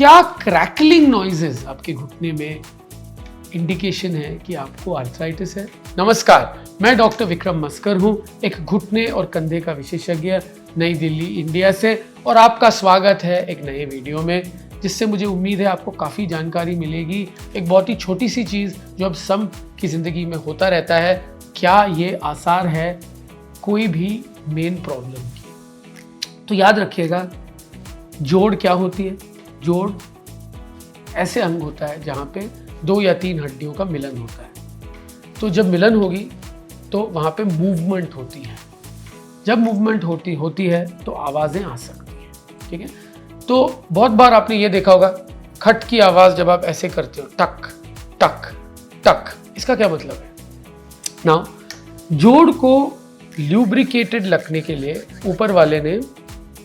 क्या crackling noises आपके घुटने में इंडिकेशन है कि आपको आर्थराइटिस है? नमस्कार, मैं डॉक्टर विक्रम मस्कर हूं, एक घुटने और कंधे का विशेषज्ञ, नई दिल्ली, इंडिया से। और आपका स्वागत है एक नए वीडियो में, जिससे मुझे उम्मीद है आपको काफ़ी जानकारी मिलेगी। एक बहुत ही छोटी सी चीज़ जो अब सब की ज़िंदगी में होता रहता है, क्या ये आसार है कोई भी मेन प्रॉब्लम की? तो याद रखिएगा, जोड़ क्या होती है? जोड़ ऐसे अंग होता है जहाँ पे 2 या 3 हड्डियों का मिलन होता है। तो जब मिलन होगी तो वहाँ पे मूवमेंट होती है। जब मूवमेंट होती है तो आवाज़ें आ सकती हैं, ठीक है? तो बहुत बार आपने ये देखा होगा, खट की आवाज़ जब आप ऐसे करते हो, टक टक टक, इसका क्या मतलब है? नाउ, जोड़ को ल्यूब्रिकेटेड रखने के लिए ऊपर वाले ने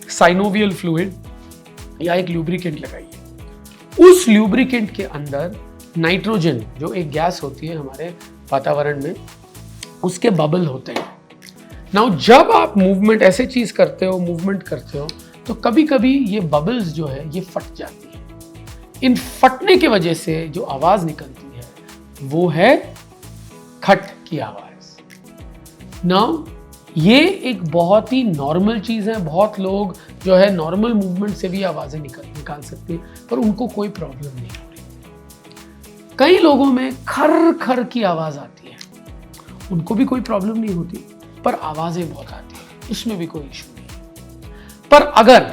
साइनोवियल फ्लूइड या एक ल्यूब्रिकेंट लगाई है। उस ल्यूब्रिकेंट के अंदर नाइट्रोजन, जो एक गैस होती है हमारे वातावरण में, उसके बबल होते हैं। नाउ, जब आप मूवमेंट ऐसे चीज करते हो, मूवमेंट करते हो, तो कभी कभी ये बबल्स जो है ये फट जाती है। इन फटने की वजह से जो आवाज निकलती है वो है खट की आवाज। नाउ, ये एक बहुत ही नॉर्मल चीज है। बहुत लोग जो है नॉर्मल मूवमेंट से भी आवाजें निकाल सकते हैं, पर उनको कोई प्रॉब्लम नहीं हो रही। कई लोगों में खर खर की आवाज आती है, उनको भी कोई प्रॉब्लम नहीं होती, पर आवाजें बहुत आती है, उसमें भी कोई इशू नहीं। पर अगर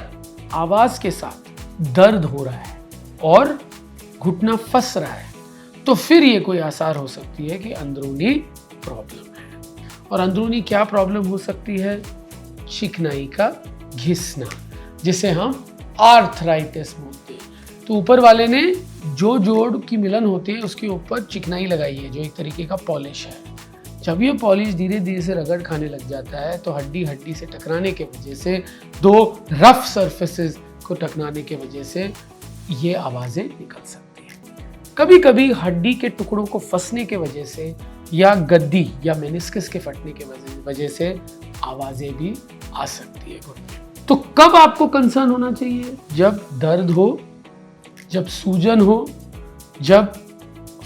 आवाज के साथ दर्द हो रहा है और घुटना फंस रहा है, तो फिर ये कोई आसार हो सकती है कि अंदरूनी प्रॉब्लम है। और अंदरूनी क्या प्रॉब्लम हो सकती है? चिकनाई का घिसना, जिसे हम आर्थराइटिस बोलते हैं। तो ऊपर वाले ने जो जोड़ की मिलन होती है उसके ऊपर चिकनाई लगाई है, जो एक तरीके का पॉलिश है। जब ये पॉलिश धीरे धीरे से रगड़ खाने लग जाता है तो हड्डी हड्डी से टकराने के वजह से, 2 रफ सरफेसेस को टकराने के वजह से ये आवाजें निकल सकती हैं। कभी कभी हड्डी के टुकड़ों को फंसने के वजह से या गद्दी या मेनिस्कस के फटने के वजह से आवाजें भी आ सकती है घुटने। तो कब आपको कंसर्न होना चाहिए? जब दर्द हो, जब सूजन हो, जब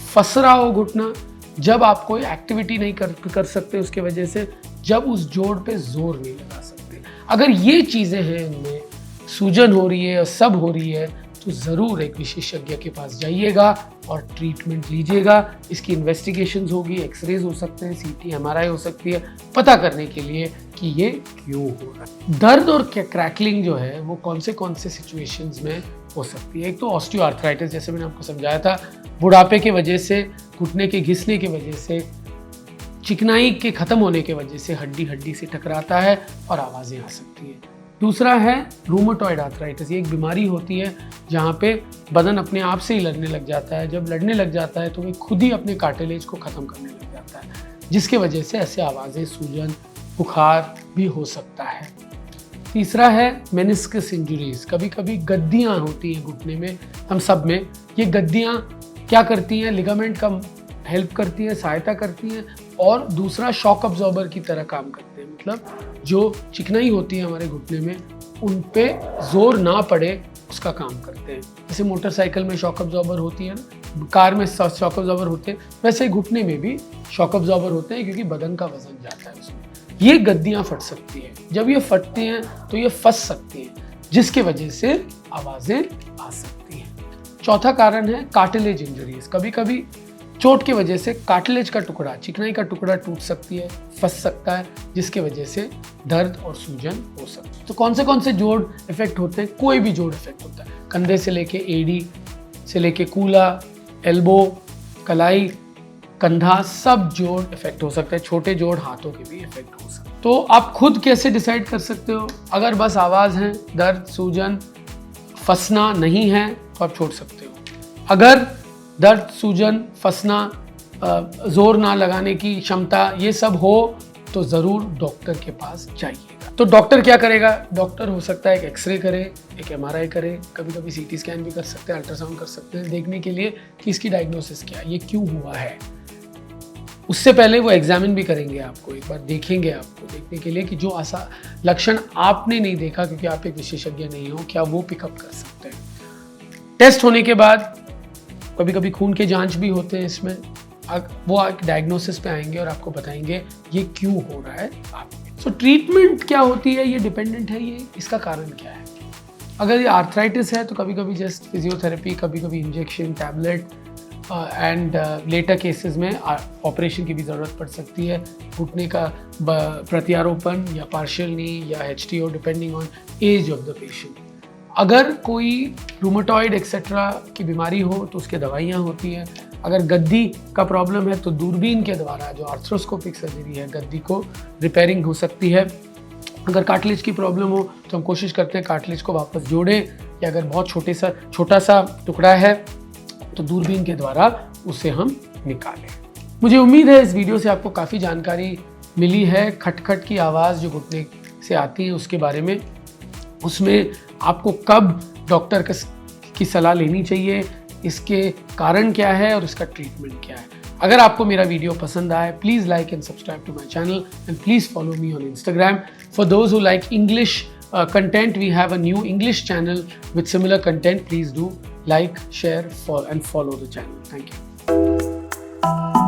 फंस रहा हो घुटना, जब आप कोई एक्टिविटी नहीं कर सकते उसके वजह से, जब उस जोड़ पे जोर नहीं लगा सकते। अगर ये चीजें हैं, इनमें सूजन हो रही है और सब हो रही है, तो ज़रूर एक विशेषज्ञ के पास जाइएगा और ट्रीटमेंट लीजिएगा। इसकी इन्वेस्टिगेशंस होगी, एक्सरेज हो सकते हैं, सीटी एमआरआई हो सकती है, पता करने के लिए कि ये क्यों हो रहा है। दर्द और क्रैकलिंग जो है वो कौन से सिचुएशंस में हो सकती है? एक तो ऑस्टियोआर्थराइटिस, जैसे मैंने आपको समझाया था, बुढ़ापे के वजह से, घुटने के घिसने की वजह से, चिकनाई के खत्म होने की वजह से हड्डी हड्डी से टकराता है और आवाज़ें आ सकती है। दूसरा है रूमेटॉइड आर्थराइटिस। ये एक बीमारी होती है जहाँ पे बदन अपने आप से ही लड़ने लग जाता है। जब लड़ने लग जाता है तो वो खुद ही अपने कार्टिलेज को ख़त्म करने लग जाता है, जिसके वजह से ऐसे आवाज़ें, सूजन, बुखार भी हो सकता है। तीसरा है मेनिस्कस इंजरीज। कभी कभी गद्दियाँ होती हैं घुटने में, हम सब में। ये गद्दियाँ क्या करती हैं? लिगामेंट का हेल्प करती हैं, सहायता करती हैं। और दूसरा, शॉक अब्जॉर्बर की तरह काम करते हैं। मतलब जो चिकनाई होती है हमारे घुटने में, उन पे जोर ना पड़े उसका काम करते हैं। जैसे मोटरसाइकिल में शॉक अब्जॉर्बर होती है ना, कार में शॉक अब्जॉर्बर होते हैं, वैसे घुटने में भी शॉक अब्जॉर्बर होते हैं, क्योंकि बदन का वजन जाता है उसमें। ये गद्दियाँ फट सकती हैं। जब ये फटती हैं तो ये फंस सकती हैं, जिसके वजह से आवाज़ें आ सकती हैं। चौथा कारण है कार्टिलेज इंजरीज। कभी कभी चोट की वजह से कार्टिलेज का टुकड़ा, चिकनाई का टुकड़ा टूट सकती है, फंस सकता है, जिसके वजह से दर्द और सूजन हो सकती है। तो कौन से जोड़ इफेक्ट होते हैं? कोई भी जोड़ इफेक्ट होता है। कंधे से लेके एडी से लेके कूला, एल्बो, कलाई, कंधा, सब जोड़ इफेक्ट हो सकते हैं। छोटे जोड़ हाथों के भी इफेक्ट हो सकते हैं। तो आप खुद कैसे डिसाइड कर सकते हो? अगर बस आवाज़ है, दर्द, सूजन, फंसना नहीं है, तो आप छोड़ सकते हो। अगर दर्द, सूजन, फंसना, जोर ना लगाने की क्षमता, ये सब हो, तो ज़रूर डॉक्टर के पास जाइएगा। तो डॉक्टर क्या करेगा? डॉक्टर हो सकता है एक एक्सरे करे, एक एमआरआई करे, कभी कभी सीटी स्कैन भी कर सकते हैं, अल्ट्रासाउंड कर सकते हैं, देखने के लिए कि इसकी डायग्नोसिस क्या है, ये क्यों हुआ है। उससे पहले वो एग्जामिन भी करेंगे आपको, एक बार देखेंगे आपको, देखने के लिए कि जो लक्षण आपने नहीं देखा क्योंकि आप एक विशेषज्ञ नहीं हो, क्या वो पिकअप कर सकते हैं। टेस्ट होने के बाद कभी कभी खून के जांच भी होते हैं इसमें, वो एक डायग्नोसिस पे आएंगे और आपको बताएंगे ये क्यों हो रहा है आपको। सो ट्रीटमेंट क्या होती है ये डिपेंडेंट है, ये इसका कारण क्या है। अगर ये आर्थराइटिस है तो कभी कभी जस्ट फिजियोथेरेपी, कभी कभी injection, tablet and later cases में ऑपरेशन की भी ज़रूरत पड़ सकती है। घुटने का प्रत्यारोपण या पार्शियल नी या HTO depending on age of the patient. अगर कोई रूमेटॉइड एक्सेट्रा की बीमारी हो तो उसके दवाइयाँ होती हैं। अगर गद्दी का प्रॉब्लम है तो दूरबीन के द्वारा, जो आर्थ्रोस्कोपिक सर्जरी है, गद्दी को रिपेयरिंग हो सकती है। अगर कार्टिलेज की प्रॉब्लम हो तो हम कोशिश करते हैं कार्टिलेज को वापस जोड़ें, या अगर बहुत छोटा सा टुकड़ा है तो दूरबीन के द्वारा उसे हम निकालें। मुझे उम्मीद है इस वीडियो से आपको काफ़ी जानकारी मिली है। खटखट की आवाज़ जो घुटने से आती है उसके बारे में, उसमें आपको कब डॉक्टर की सलाह लेनी चाहिए, इसके कारण क्या है और इसका ट्रीटमेंट क्या है। अगर आपको मेरा वीडियो पसंद आए, please like and subscribe to my channel and please follow me on Instagram. For those who like English content, we have a new English channel with similar content. Please do like, share, and follow the channel. Thank you.